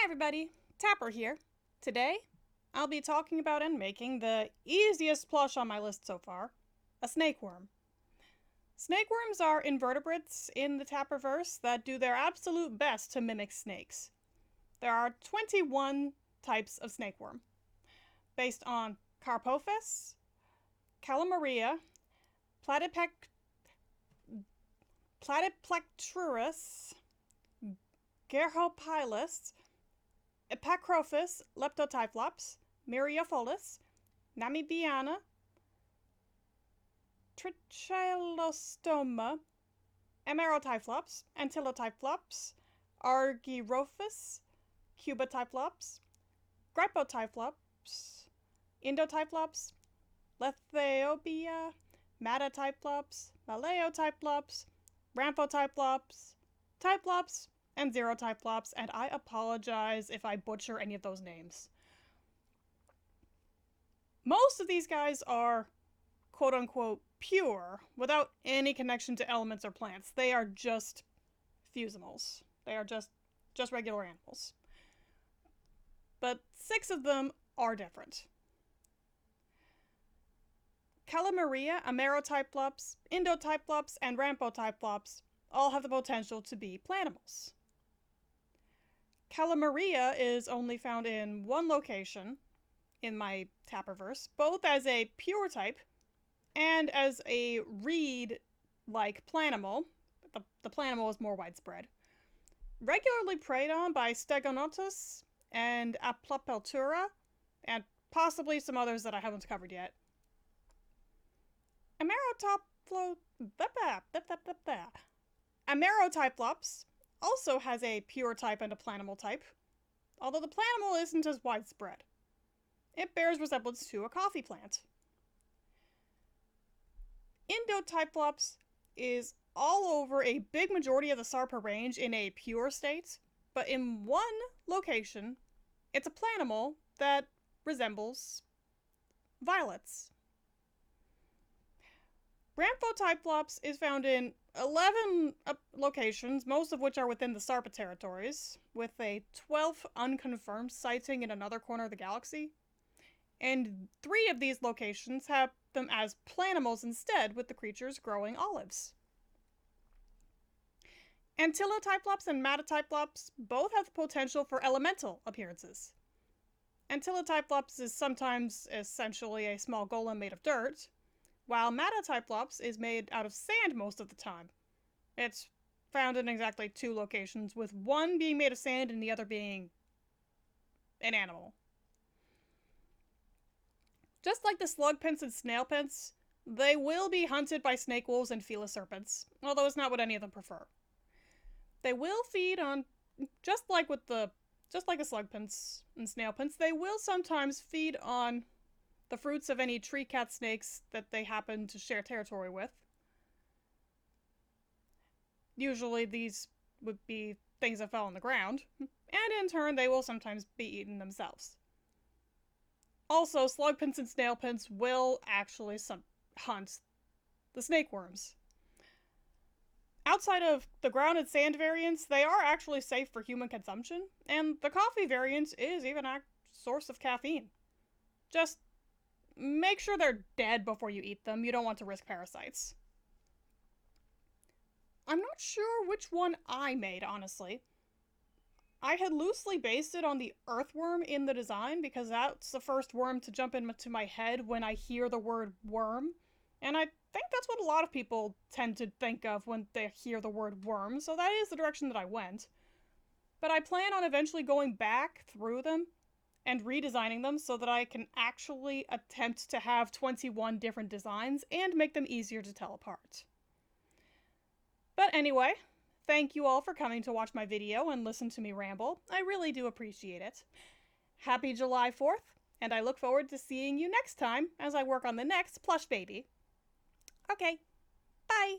everybody, Tapper here. Today, I'll be talking about and making the easiest plush on my list so far, a snakeworm. Snakeworms are invertebrates in the Tapperverse that do their absolute best to mimic snakes. There are 21 types of snakeworm, based on Carpophis, Calamaria, Platyplectrurus, Gerhopilus, Epacrophis, Leptotyphlops, Myriopholus, Namibiana, Trichelostoma, Emerotyphlops, Antilotyphlops, Argyrophis, Cubotyphlops, Grypotyphlops, Indotyphlops, Lethaeobia, Matatyphlops, Malaeotyphlops, Ramphotyphlops, Typhlops, and Xerotyphlops, and I apologize if I butcher any of those names. Most of these guys are quote-unquote pure, without any connection to elements or plants. They are just fusimals. They are just regular animals. But 6 of them are different. Calamaria, Emerotyphlops, Indotyphlops, and Ramphotyphlops all have the potential to be plantimals. Calamaria is only found in one location in my Tapperverse, both as a pure type and as a reed-like planimal. The planimal is more widespread. Regularly preyed on by Stegonotus and Aplopeltura, and possibly some others that I haven't covered yet. Emerotyphlops also has a pure type and a planimal type, although the planimal isn't as widespread. It bears resemblance to a coffee plant. Indotyphlops is all over a big majority of the Sarpa range in a pure state, but in one location, it's a planimal that resembles violets. Ramphotyphlops is found in 11 locations, most of which are within the Sarpa territories, with a 12th unconfirmed sighting in another corner of the galaxy. And 3 of these locations have them as planimals instead, with the creatures growing olives. Antilotyphlops and Matatyphlops both have the potential for elemental appearances. Antilotyphlops is sometimes essentially a small golem made of dirt, while Matatyphlops is made out of sand most of the time. It's found in exactly 2 locations, with one being made of sand and the other being an animal. Just like the slugpints and snailpints, they will be hunted by snake wolves and felis serpents, although it's not what any of them prefer. They will feed on, just like the slugpints and snailpints, they will sometimes feed on the fruits of any tree cat snakes that they happen to share territory with. Usually these would be things that fell on the ground, and in turn they will sometimes be eaten themselves. Also, slugpints and snailpints will actually hunt the snakeworms. Outside of the ground and sand variants, they are actually safe for human consumption, and the coffee variant is even a source of caffeine. Just make sure they're dead before you eat them. You don't want to risk parasites. I'm not sure which one I made, honestly. I had loosely based it on the earthworm in the design because that's the first worm to jump into my head when I hear the word worm. And I think that's what a lot of people tend to think of when they hear the word worm, so that is the direction that I went. But I plan on eventually going back through them and redesigning them so that I can actually attempt to have 21 different designs and make them easier to tell apart. But anyway, thank you all for coming to watch my video and listen to me ramble. I really do appreciate it. Happy July 4th, and I look forward to seeing you next time as I work on the next plush baby. Okay, bye!